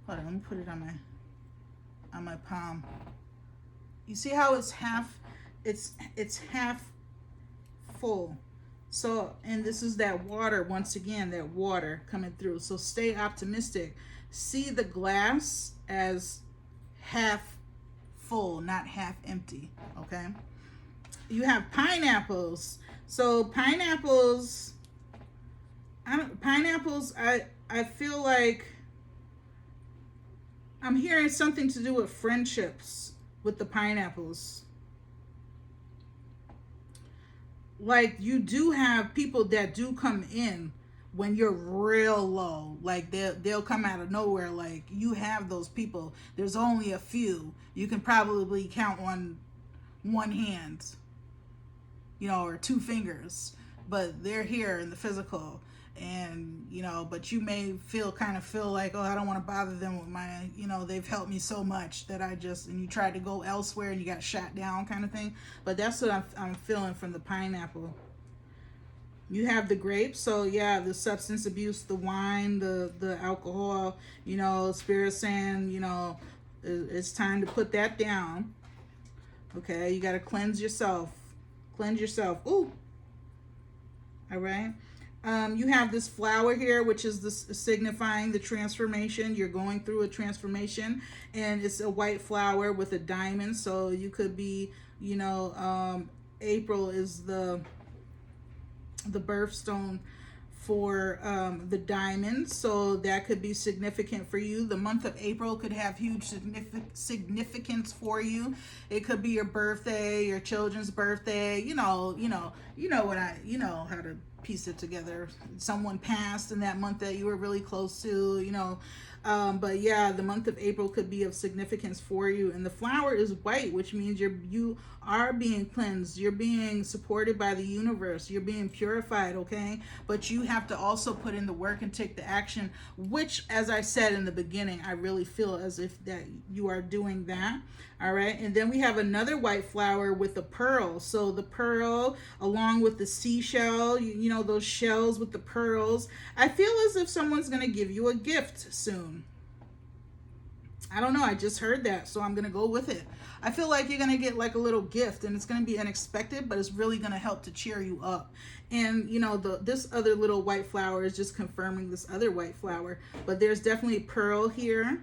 Hold on, let me put it on my palm. You see how it's half full. So, and this is that water, once again, that water coming through. So stay optimistic. See the glass as half full, not half empty. Okay, you have pineapples. So pineapples, I feel like I'm hearing something to do with friendships with the pineapples. Like, you do have people that do come in when you're real low. Like, they'll come out of nowhere. Like, you have those people. There's only a few. You can probably count on one hand, you know, or two fingers, but they're here in the physical. And, you know, but you may feel like, oh, I don't want to bother them with my, you know, they've helped me so much that and you tried to go elsewhere and you got shot down, kind of thing. But that's what I'm feeling from the pineapple. You have the grapes. So yeah, the substance abuse, the wine, the alcohol, you know, spirit saying, you know, it's time to put that down. Okay, you got to cleanse yourself. Ooh. All right. You have this flower here, which is signifying the transformation. You're going through a transformation, and it's a white flower with a diamond. So you could be, you know, April is the birthstone for the diamond, so that could be significant for you. The month of April could have huge significance for you. It could be your birthday, your children's birthday. You know how to piece it together. Someone passed in that month that you were really close to, you know. But yeah, the month of April could be of significance for you. And the flower is white, which means you are being cleansed. You're being supported by the universe. You're being purified, okay? But you have to also put in the work and take the action, which, as I said in the beginning, I really feel as if that you are doing that. All right. And then we have another white flower with a pearl. So the pearl, along with the seashell, you know, those shells with the pearls. I feel as if someone's going to give you a gift soon. I don't know. I just heard that, so I'm going to go with it. I feel like you're going to get like a little gift, and it's going to be unexpected, but it's really going to help to cheer you up. And, you know, this other little white flower is just confirming this other white flower. But there's definitely pearl here.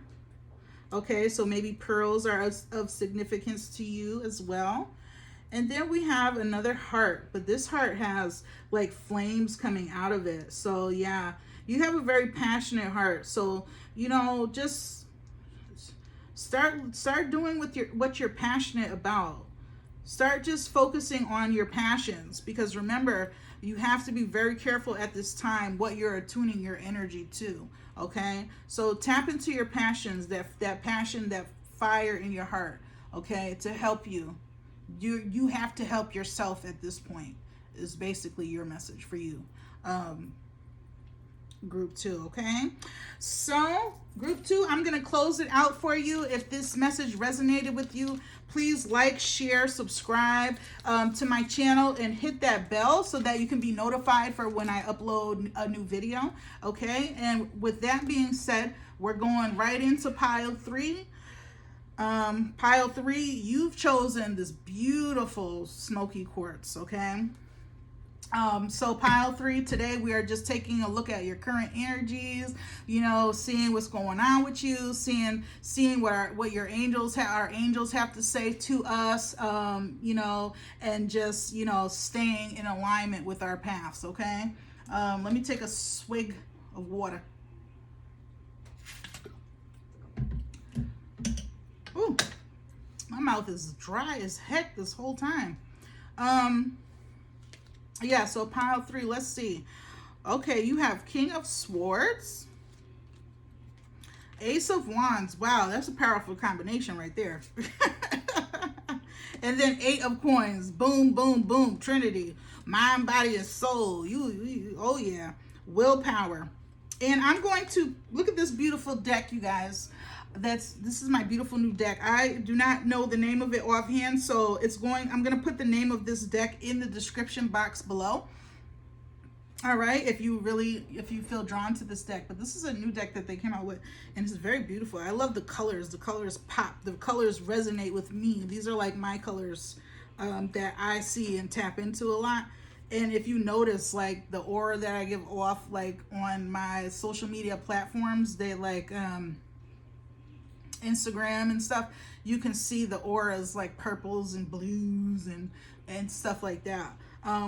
Okay, so maybe pearls are of significance to you as well. And then we have another heart, but this heart has like flames coming out of it. So yeah, you have a very passionate heart. So, you know, just start doing what you're passionate about. Start just focusing on your passions, because remember, you have to be very careful at this time what you're attuning your energy to. Okay, so tap into your passions, that passion, that fire in your heart, okay, to help you. You have to help yourself at this point, is basically your message for you. Group 2, okay? So group 2, I'm going to close it out for you. If this message resonated with you, please like, share, subscribe to my channel, and hit that bell so that you can be notified for when I upload a new video, okay? And with that being said, we're going right into pile 3. Pile 3, you've chosen this beautiful smoky quartz, okay? So pile 3, today we are just taking a look at your current energies, you know, seeing what's going on with you, seeing what your angels our angels have to say to us, you know, and just, you know, staying in alignment with our paths, okay? Let me take a swig of water. Ooh, my mouth is dry as heck this whole time. Yeah, so pile 3, let's see. Okay, you have King of Swords, Ace of Wands. Wow, that's a powerful combination right there. And then 8 of Coins. Boom, boom, boom. Trinity. Mind, body, and soul. You, oh yeah. Willpower. And I'm going to look at this beautiful deck, you guys. This is my beautiful new deck. I do not know the name of it offhand, so I'm going to put the name of this deck in the description box below. All right, if you feel drawn to this deck. But this is a new deck that they came out with, and it's very beautiful. I love the colors. The colors pop. The colors resonate with me. These are like my colors that I see and tap into a lot. And if you notice, like, the aura that I give off, like, on my social media platforms, they like Instagram and stuff, you can see the auras like purples and blues and stuff like that.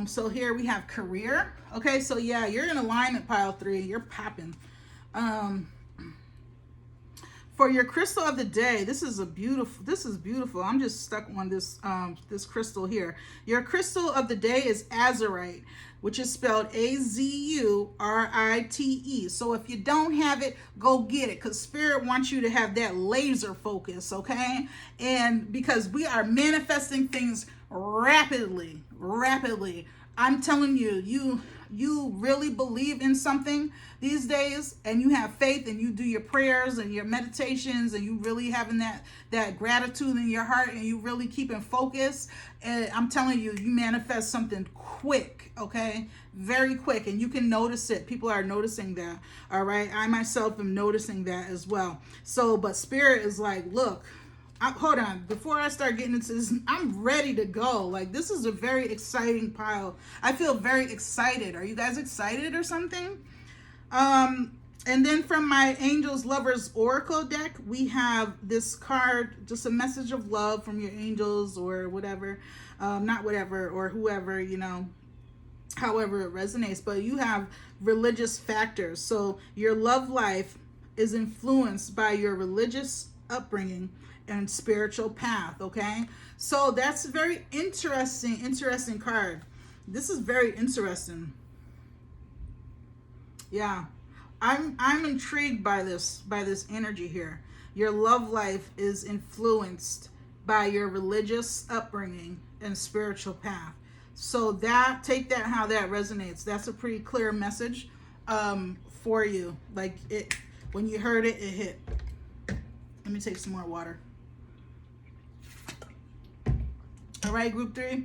So here we have career. Okay, so yeah, you're in alignment, pile 3. You're popping. For your crystal of the day, this is beautiful. I'm just stuck on this this crystal here. Your crystal of the day is azurite, which is spelled Azurite. So if you don't have it, go get it, because Spirit wants you to have that laser focus, okay? And because we are manifesting things rapidly. I'm telling you, you really believe in something these days, and you have faith, and you do your prayers and your meditations, and you really having that gratitude in your heart, and you really keeping focus, and I'm telling you, you manifest something quick, okay? Very quick, and you can notice it. People are noticing that, all right? I myself am noticing that as well. So, but Spirit is like, look, hold on, before I start getting into this, I'm ready to go. Like, this is a very exciting pile. I feel very excited. Are you guys excited or something? And then from my Angels Lovers Oracle deck, we have this card, just a message of love from your angels, or whatever, not whatever, or whoever, you know, however it resonates. But you have religious factors. So your love life is influenced by your religious upbringing and spiritual path, okay? So that's a very interesting card. This is very interesting. Yeah, I'm intrigued by this energy here. Your love life is influenced by your religious upbringing and spiritual path. So take that how that resonates. That's a pretty clear message for you. Like, it, when you heard it, it hit. Let me take some more water. All right, group 3.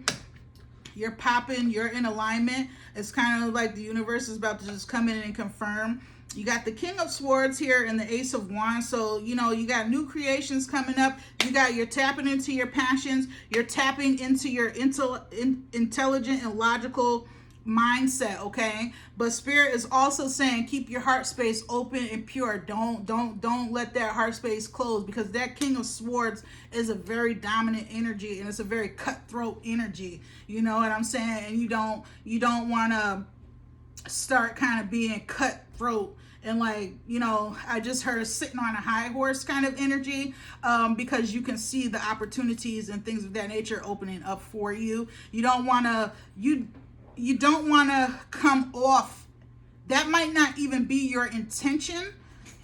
You're popping, you're in alignment. It's kind of like the universe is about to just come in and confirm. You got the King of Swords here and the Ace of Wands. So, you know, you got new creations coming up. You're tapping into your passions. You're tapping into your intelligent and logical mindset, okay? But Spirit is also saying keep your heart space open and pure. Don't let that heart space close, because that King of Swords is a very dominant energy, and it's a very cutthroat energy. You know what I'm saying? And you don't want to start kind of being cutthroat and like, you know, I just heard sitting on a high horse kind of energy, because you can see the opportunities and things of that nature opening up for you. You don't want to you don't want to come off. That might not even be your intention.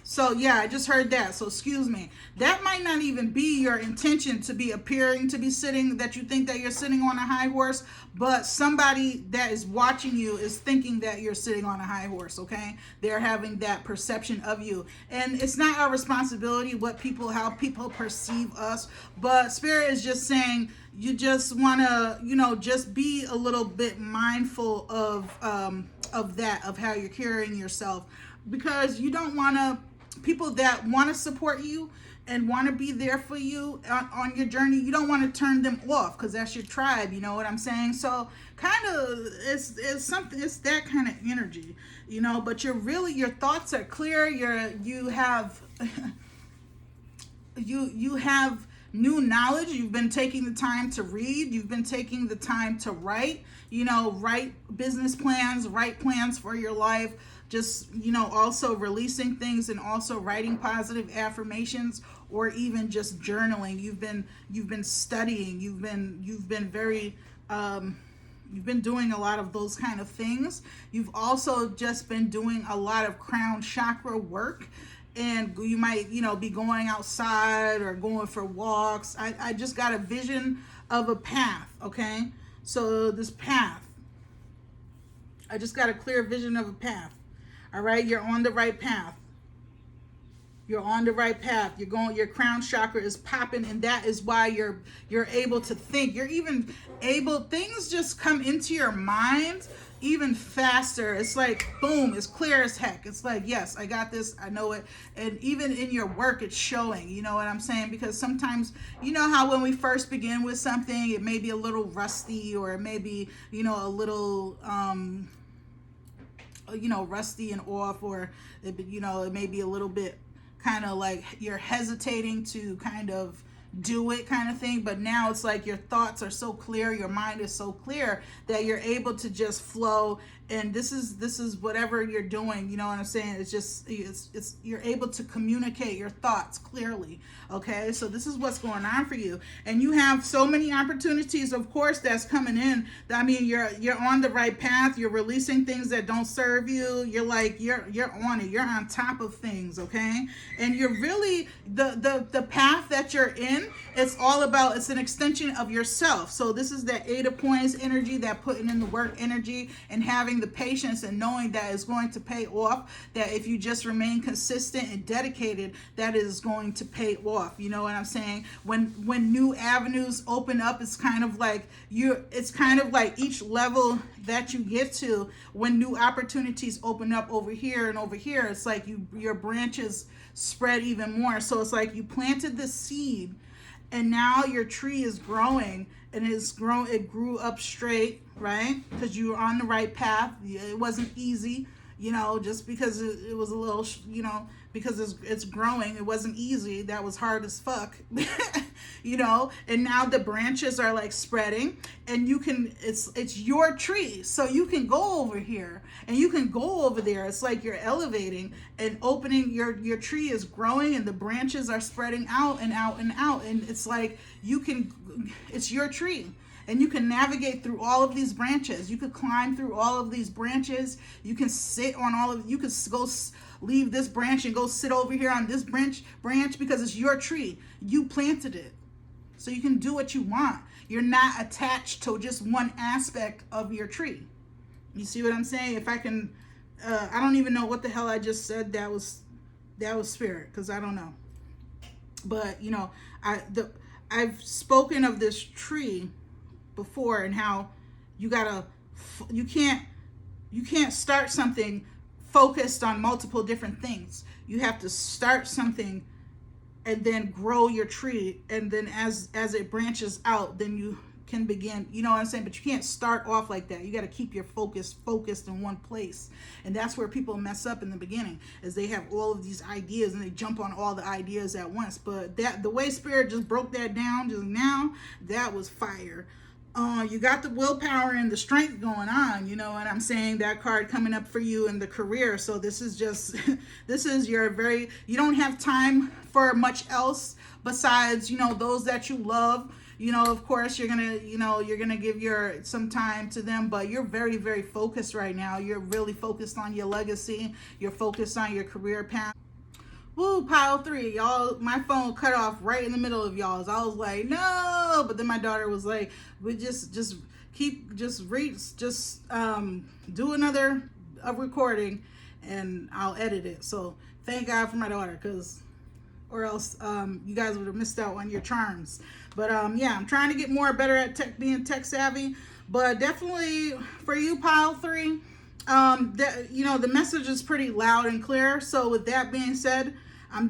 So yeah, I just heard that. So excuse me. That might not even be your intention to be appearing to be sitting, that you think that you're sitting on a high horse, but somebody that is watching you is thinking that you're sitting on a high horse, okay? They're having that perception of you. And it's not our responsibility how people perceive us, but Spirit is just saying you just want to, you know, just be a little bit mindful of that, of how you're carrying yourself, because you don't want to, people that want to support you and want to be there for you on your journey, you don't want to turn them off, because that's your tribe, you know what I'm saying? So kind of it's that kind of energy, you know, but your thoughts are clear. You have you have new knowledge. You've been taking the time to read, you've been taking the time to write, you know, write business plans, write plans for your life. Just, you know, also releasing things and also writing positive affirmations, or even just journaling. You've been studying, you've been very you've been doing a lot of those kind of things. You've also just been doing a lot of crown chakra work, and you might, you know, be going outside or going for walks. I just got a vision of a path, okay? So this path, I just got a clear vision of a path. All right, you're on the right path. You're on the right path. You're going, your crown chakra is popping, and that is why you're able to think. You're even able, things just come into your mind even faster. It's like boom, it's clear as heck. It's like, yes, I got this, I know it. And even in your work, it's showing, you know what I'm saying? Because sometimes, you know how when we first begin with something, it may be a little rusty, or it may be, you know, a little you know, rusty and off, or you know, it may be a little bit kind of like you're hesitating to kind of do it kind of thing. But now it's like your thoughts are so clear, your mind is so clear, that you're able to just flow. And this is whatever you're doing, you know what I'm saying? It's just it's you're able to communicate your thoughts clearly. Okay, so this is what's going on for you, and you have so many opportunities, of course, that's coming in. I mean, you're on the right path. You're releasing things that don't serve you. You're like you're on it. You're on top of things. Okay, and you're really the path that you're in. It's all about, it's an extension of yourself. So this is that 8 of Points energy, that putting in the work energy, and having the patience and knowing that it's going to pay off, that if you just remain consistent and dedicated, that is going to pay off. You know what I'm saying? When new avenues open up, it's kind of like each level that you get to, when new opportunities open up over here and over here, it's like your branches spread even more. So it's like you planted the seed, and now your tree is growing, and it grew up straight, right? Because you were on the right path. It wasn't easy, you know, just because it was a little, you know, because it's growing. It wasn't easy. That was hard as fuck, you know. And now the branches are like spreading, and you can, it's your tree, so you can go over here and you can go over there. It's like you're elevating and opening. Your tree is growing, and the branches are spreading out and out and out, and it's like it's your tree. And you can navigate through all of these branches. You could climb through all of these branches. You can sit on you could go leave this branch and go sit over here on this branch because it's your tree. You planted it. So you can do what you want. You're not attached to just one aspect of your tree. You see what I'm saying? If I can, I don't even know what the hell I just said. That was spirit, because I don't know. But, you know, I've spoken of this tree before, and how you can't start something focused on multiple different things. You have to start something and then grow your tree, and then as it branches out, then you can begin, you know what I'm saying? But you can't start off like that. You got to keep your focus focused in one place. And that's where people mess up in the beginning, is they have all of these ideas and they jump on all the ideas at once. But that, the way Spirit just broke that down just now, that was fire. You got the willpower and the strength going on, you know what I'm saying? That card coming up for you in the career. So this is just, this is your very, you don't have time for much else besides, you know, those that you love. You know, of course, you're gonna, you know, you're gonna give some time to them, but you're very, very focused right now. You're really focused on your legacy. You're focused on your career path. Woo, pile 3, y'all. My phone cut off right in the middle of y'all's. I was like, no, but then my daughter was like, we just do another recording and I'll edit it. So thank God for my daughter, because or else you guys would have missed out on your charms. But yeah, I'm trying to get better at being tech savvy. But definitely for you, pile 3, you know, the message is pretty loud and clear. So with that being said,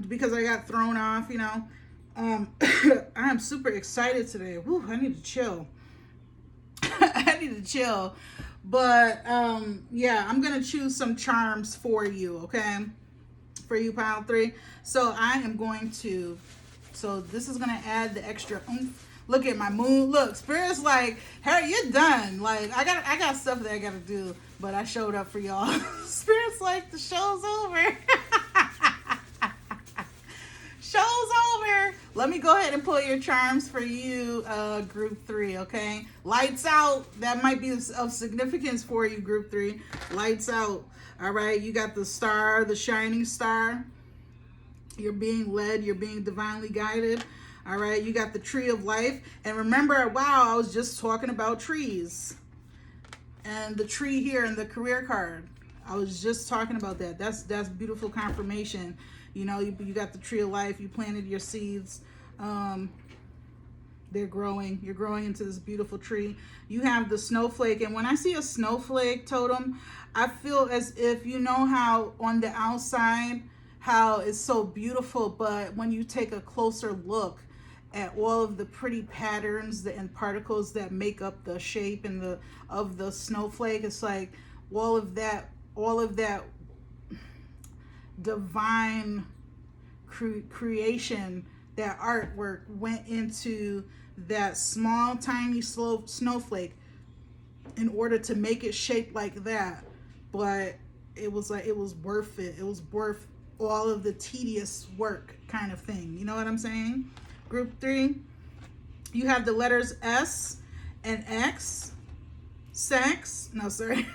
because I got thrown off, you know, I am super excited today. Woo, I need to chill. I need to chill. But yeah, I'm gonna choose some charms for you, okay? For you, pile 3. So I am going to, so this is gonna add the extra oomph. Look at my moon. Look, Spirit's like, hey, you're done. Like, I got stuff that I gotta do, but I showed up for y'all. Spirit's like, the show's over. Show's over. Let me go ahead and pull your charms for you, group 3, okay? Lights out. That might be of significance for you, group 3. Lights out. All right, you got the star, the shining star. You're being led. You're being divinely guided. All right, you got the tree of life. And remember, wow, I was just talking about trees. And the tree here in the career card. I was just talking about that. That's beautiful confirmation. You know, you got the tree of life. You planted your seeds. They're growing. You're growing into this beautiful tree. You have the snowflake. And when I see a snowflake totem, I feel as if, you know how on the outside, how it's so beautiful, but when you take a closer look at all of the pretty patterns and particles that make up the shape and of the snowflake, it's like all of that divine creation, that artwork went into that small tiny snowflake in order to make it shaped like that. But it was like, it was worth it. It was worth all of the tedious work kind of thing. You know what I'm saying? Group 3, you have the letters S and X. Sex. No, sorry.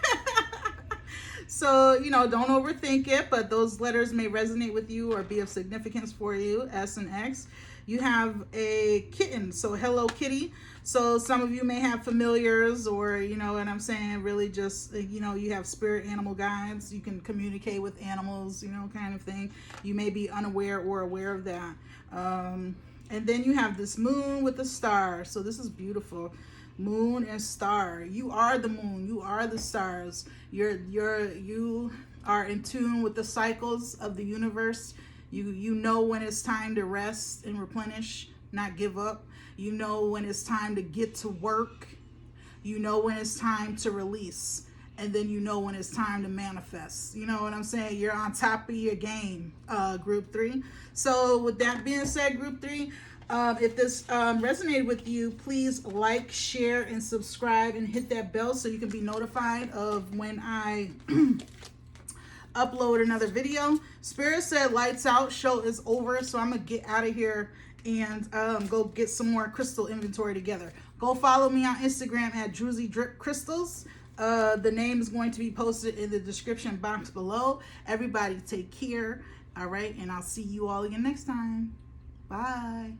So, you know, don't overthink it, but those letters may resonate with you or be of significance for you, S and X. You have a kitten, so Hello Kitty. So some of you may have familiars, or, you know what I'm saying, really just, you know, you have spirit animal guides. You can communicate with animals, you know, kind of thing. You may be unaware or aware of that. And then you have this moon with a star. So this is beautiful. Moon and star. You are the moon. You are the stars. You are in tune with the cycles of the universe. You know when it's time to rest and replenish, not give up. You know when it's time to get to work. You know when it's time to release. And then you know when it's time to manifest. You know what I'm saying? You're on top of your game, group 3. So with that being said, group 3, if this resonated with you, please like, share, and subscribe, and hit that bell so you can be notified of when I upload another video. Spirit said lights out, show is over, so I'm gonna get out of here and go get some more crystal inventory together. Go follow me on Instagram at Druzy Drip Crystals. The name is going to be posted in the description box below. Everybody take care. All right, and I'll see you all again next time. Bye.